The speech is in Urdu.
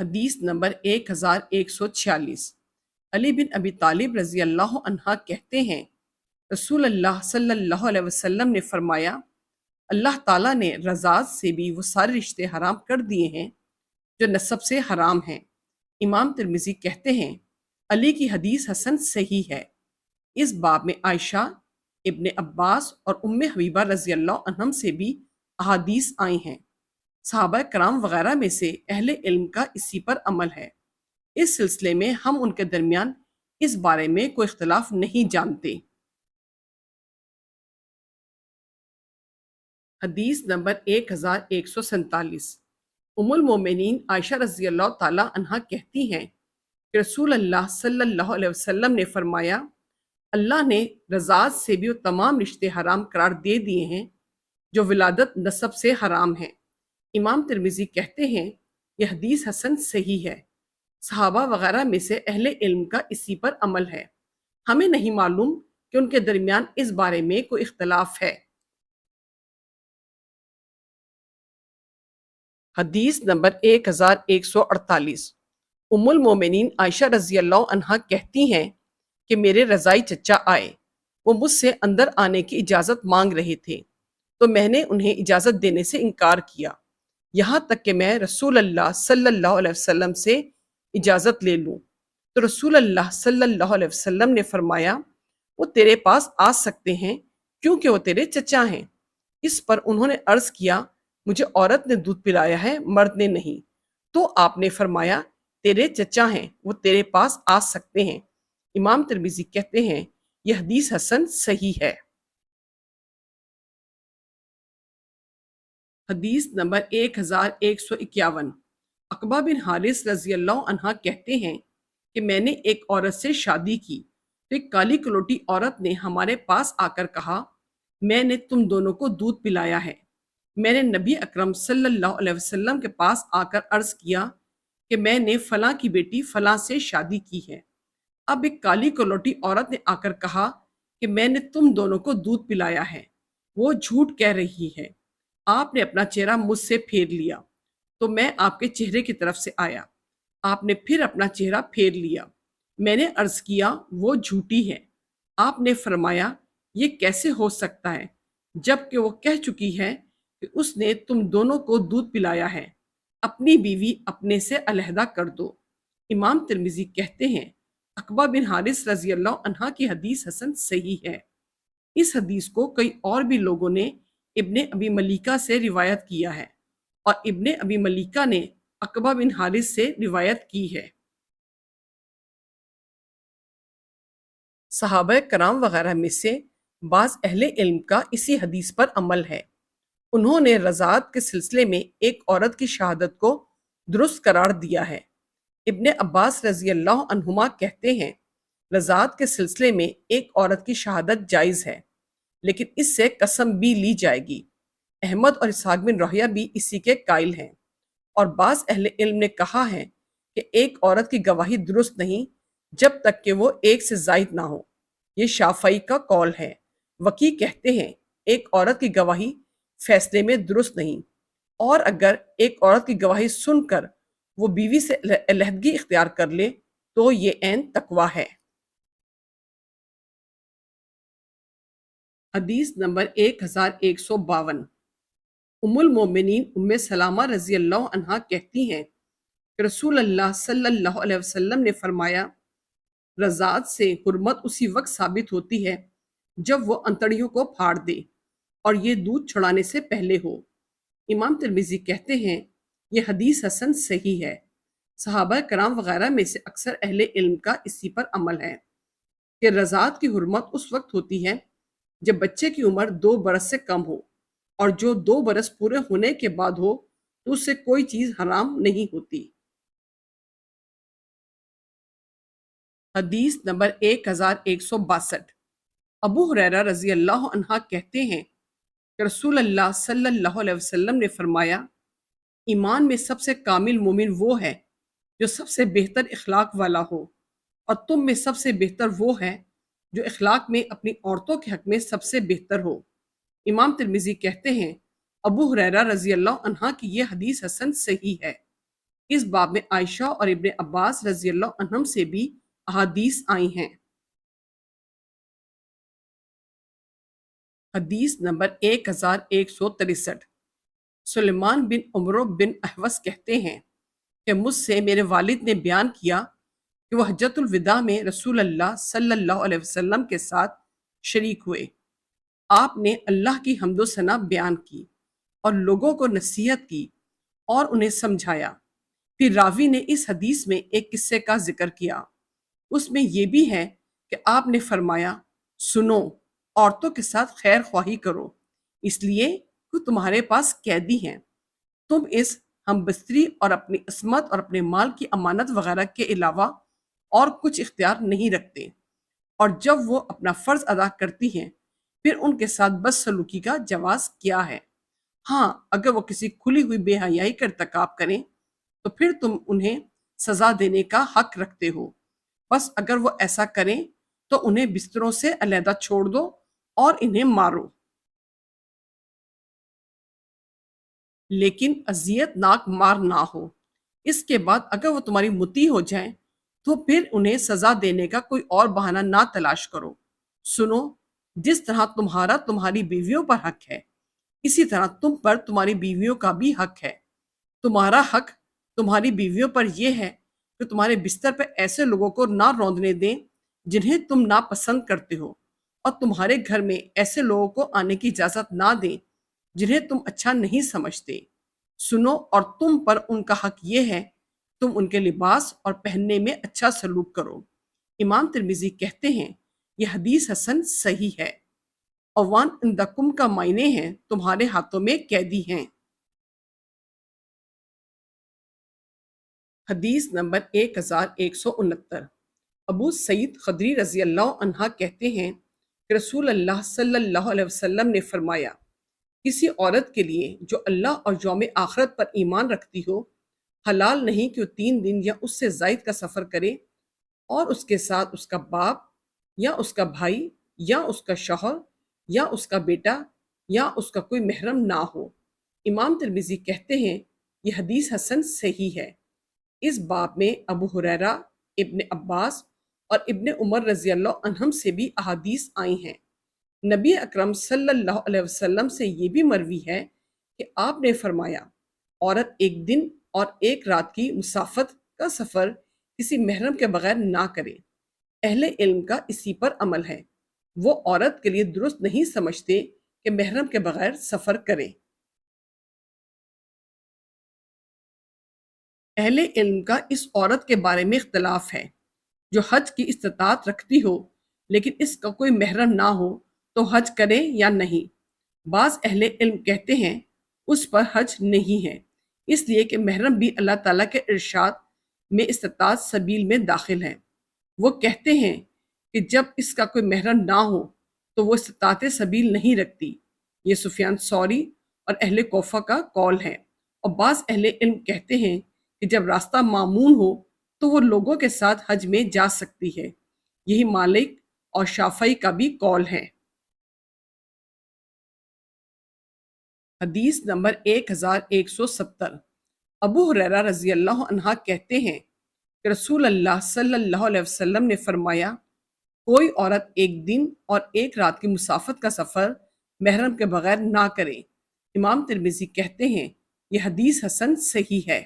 حدیث نمبر 1146۔ علی بن ابی طالب رضی اللہ عنہ کہتے ہیں، رسول اللہ صلی اللہ علیہ وسلم نے فرمایا، اللہ تعالیٰ نے رضاعت سے بھی وہ سارے رشتے حرام کر دیے ہیں جو نسب سے حرام ہیں۔ امام ترمذی کہتے ہیں، علی کی حدیث حسن صحیح ہے۔ اس باب میں عائشہ، ابن عباس اور ام حبیبہ رضی اللہ عنہم سے بھی احادیث آئی ہیں۔ صحابہ کرام وغیرہ میں سے اہل علم کا اسی پر عمل ہے۔ اس سلسلے میں ہم ان کے درمیان اس بارے میں کوئی اختلاف نہیں جانتے۔ حدیث نمبر 1147۔ ام المومنین عائشہ رضی اللہ تعالی عنہا کہتی ہیں کہ رسول اللہ صلی اللہ علیہ وسلم نے فرمایا، اللہ نے رضاعت سے بھی وہ تمام رشتے حرام قرار دے دیے ہیں جو ولادت نسب سے حرام ہیں۔ امام ترمذی کہتے ہیں، یہ حدیث حسن صحیح ہے۔ صحابہ وغیرہ میں سے اہل علم کا اسی پر عمل ہے۔ ہمیں نہیں معلوم کہ ان کے درمیان اس بارے میں کوئی اختلاف ہے۔ حدیث نمبر 1148۔ ام المومنین عائشہ رضی اللہ عنہا کہتی ہیں کہ میرے رضائی چچا آئے، وہ مجھ سے اندر آنے کی اجازت مانگ رہے تھے تو میں نے انہیں اجازت دینے سے انکار کیا، یہاں تک کہ میں رسول اللہ صلی اللہ علیہ وسلم سے اجازت لے لوں۔ تو رسول اللہ صلی اللہ علیہ وسلم نے فرمایا، وہ تیرے پاس آ سکتے ہیں کیونکہ وہ تیرے چچا ہیں۔ اس پر انہوں نے عرض کیا، مجھے عورت نے دودھ پلایا ہے، مرد نے نہیں۔ تو آپ نے فرمایا، تیرے چچا ہیں، وہ تیرے پاس آ سکتے ہیں۔ امام ترمذی کہتے ہیں، یہ حدیث حسن صحیح ہے۔ حدیث نمبر 1151۔ عقبہ بن حارث رضی اللہ عنہ کہتے ہیں کہ میں نے ایک عورت سے شادی کی تو ایک کالی کلوٹی عورت نے ہمارے پاس آ کر کہا، میں نے تم دونوں کو دودھ پلایا ہے۔ میں نے نبی اکرم صلی اللہ علیہ وسلم کے پاس آ کر عرض کیا کہ میں نے فلاں کی بیٹی فلاں سے شادی کی ہے۔ اب ایک کالی کلوٹی عورت نے آ کر کہا کہ میں نے تم دونوں کو دودھ پلایا ہے، وہ جھوٹ کہہ رہی ہے۔ آپ نے اپنا چہرہ مجھ سے پھیر لیا تو میں آپ کے چہرے کی طرف سے آیا۔ آپ نے پھر اپنا چہرہ پھیر لیا۔ میں نے عرض کیا، وہ جھوٹی ہے۔ آپ نے فرمایا، یہ کیسے ہو سکتا ہے جب کہ وہ کہہ چکی ہے کہ اس نے تم دونوں کو دودھ پلایا ہے، اپنی بیوی اپنے سے علیحدہ کر دو۔ امام ترمذی کہتے ہیں، عقبہ بن حارث رضی اللہ عنہ کی حدیث حسن صحیح ہے۔ اس حدیث کو کئی اور بھی لوگوں نے ابن ابی ملیکہ سے روایت کیا ہے اور ابن ابی ملیکہ نے عقبہ بن حارث سے روایت کی ہے۔ صحابہ کرام وغیرہ میں سے بعض اہل علم کا اسی حدیث پر عمل ہے۔ انہوں نے رضاعت کے سلسلے میں ایک عورت کی شہادت کو درست قرار دیا ہے۔ ابن عباس رضی اللہ عنہما کہتے ہیں، رضاعت کے سلسلے میں ایک عورت کی شہادت جائز ہے، لیکن اس سے قسم بھی لی جائے گی۔ احمد اور اسحاق بن راہویہ بھی اسی کے قائل ہیں، اور بعض اہل علم نے کہا ہے کہ ایک عورت کی گواہی درست نہیں جب تک کہ وہ ایک سے زائد نہ ہو۔ یہ شافعی کا قول ہے۔ وکیع کہتے ہیں، ایک عورت کی گواہی فیصلے میں درست نہیں، اور اگر ایک عورت کی گواہی سن کر وہ بیوی سے علیحدگی اختیار کر لے تو یہ عین تقویٰ ہے۔ حدیث نمبر 1152۔ ام المومنین ام سلامہ رضی اللہ عنہا کہتی ہیں کہ رسول اللہ صلی اللہ علیہ وسلم نے فرمایا، رضاعت سے حرمت اسی وقت ثابت ہوتی ہے جب وہ انتڑیوں کو پھاڑ دے اور یہ دودھ چھڑانے سے پہلے ہو۔ امام ترمذی کہتے ہیں، یہ حدیث حسن صحیح ہے۔ صحابہ کرام وغیرہ میں سے اکثر اہل علم کا اسی پر عمل ہے کہ رضاعت کی حرمت اس وقت ہوتی ہے جب بچے کی عمر 2 برس سے کم ہو، اور جو 2 برس پورے ہونے کے بعد ہو تو اس سے کوئی چیز حرام نہیں ہوتی۔ حدیث نمبر 1162۔ ابو ہریرہ رضی اللہ عنہ کہتے ہیں کہ رسول اللہ صلی اللہ علیہ وسلم نے فرمایا، ایمان میں سب سے کامل مومن وہ ہے جو سب سے بہتر اخلاق والا ہو، اور تم میں سب سے بہتر وہ ہے جو اخلاق میں اپنی عورتوں کے حق میں سب سے بہتر ہو۔ امام ترمذی کہتے ہیں ابو ہریرہ رضی اللہ عنہ کی یہ حدیث حسن صحیح ہے۔ اس باب میں عائشہ اور ابن عباس رضی اللہ عنہم سے بھی احادیث آئی ہیں۔ حدیث نمبر 1163۔ سلیمان بن عمرو بن احوص کہتے ہیں کہ مجھ سے میرے والد نے بیان کیا کہ وہ حجۃ الوداع میں رسول اللہ صلی اللہ علیہ وسلم کے ساتھ شریک ہوئے۔ آپ نے اللہ کی حمد و ثنا بیان کی اور لوگوں کو نصیحت کی اور انہیں سمجھایا۔ پھر راوی نے اس حدیث میں ایک قصے کا ذکر کیا۔ اس میں یہ بھی ہے کہ آپ نے فرمایا سنو، عورتوں کے ساتھ خیر خواہی کرو، اس لیے کہ تمہارے پاس قیدی ہیں۔ تم اس ہم بستری اور اپنی عصمت اور اپنے مال کی امانت وغیرہ کے علاوہ اور کچھ اختیار نہیں رکھتے، اور جب وہ اپنا فرض ادا کرتی ہیں پھر ان کے ساتھ بدسلوکی کا جواز کیا ہے۔ ہاں، اگر وہ کسی کھلی ہوئی بے حیائی کا ارتکاب کریں تو پھر تم انہیں سزا دینے کا حق رکھتے ہو، بس اگر وہ ایسا کریں تو انہیں بستروں سے علیحدہ چھوڑ دو اور انہیں مارو، لیکن اذیت ناک مار نہ ہو۔ اس کے بعد اگر وہ تمہاری مطیع ہو جائیں تو پھر انہیں سزا دینے کا کوئی اور بہانہ نہ تلاش کرو۔ سنو، جس طرح تمہارا تمہاری بیویوں پر حق ہے، اسی طرح تم پر تمہاری بیویوں کا بھی حق ہے۔ تمہارا حق تمہاری بیویوں پر یہ ہے کہ تمہارے بستر پر ایسے لوگوں کو نہ روندنے دیں جنہیں تم ناپسند کرتے ہو، اور تمہارے گھر میں ایسے لوگوں کو آنے کی اجازت نہ دیں جنہیں تم اچھا نہیں سمجھتے۔ سنو، اور تم پر ان کا حق یہ ہے تم ان کے لباس اور پہننے میں اچھا سلوک کرو۔ امام ترمذی کہتے ہیں یہ حدیث حسن صحیح ہے۔ اوان اندکم کا معنی ہے تمہارے ہاتھوں میں قیدی ہیں۔ حدیث نمبر 1169۔ ابو سعید خدری رضی اللہ عنہ کہتے ہیں کہ رسول اللہ صلی اللہ علیہ وسلم نے فرمایا کسی عورت کے لیے جو اللہ اور یوم آخرت پر ایمان رکھتی ہو حلال نہیں کہ وہ 3 دن یا اس سے زائد کا سفر کرے اور اس کے ساتھ اس کا باپ یا اس کا بھائی یا اس کا شوہر یا اس کا بیٹا یا اس کا کوئی محرم نہ ہو۔ امام ترمذی کہتے ہیں یہ حدیث حسن صحیح ہے۔ اس باب میں ابو ہریرہ، ابن عباس اور ابن عمر رضی اللہ عنہم سے بھی احادیث آئی ہیں۔ نبی اکرم صلی اللہ علیہ وسلم سے یہ بھی مروی ہے کہ آپ نے فرمایا عورت 1 دن اور 1 رات کی مسافت کا سفر کسی محرم کے بغیر نہ کرے۔ اہل علم کا اسی پر عمل ہے، وہ عورت کے لیے درست نہیں سمجھتے کہ محرم کے بغیر سفر کرے۔ اہل علم کا اس عورت کے بارے میں اختلاف ہے جو حج کی استطاعت رکھتی ہو لیکن اس کا کوئی محرم نہ ہو تو حج کرے یا نہیں۔ بعض اہل علم کہتے ہیں اس پر حج نہیں ہے، اس لیے کہ محرم بھی اللہ تعالیٰ کے ارشاد میں استطاعت سبیل میں داخل ہے۔ وہ کہتے ہیں کہ جب اس کا کوئی محرم نہ ہو تو وہ استطاعت سبیل نہیں رکھتی۔ یہ سفیان ثوری اور اہل کوفہ کا قول ہے۔ اور بعض اہل علم کہتے ہیں کہ جب راستہ معمون ہو تو وہ لوگوں کے ساتھ حج میں جا سکتی ہے۔ یہی مالک اور شافعی کا بھی قول ہے۔ حدیث نمبر 1170۔ ابو ہریرہ رضی اللہ عنہ کہتے ہیں کہ رسول اللہ صلی اللہ علیہ وسلم نے فرمایا کوئی عورت 1 دن اور 1 رات کی مسافت کا سفر محرم کے بغیر نہ کرے۔ امام ترمذی کہتے ہیں یہ حدیث حسن صحیح ہے۔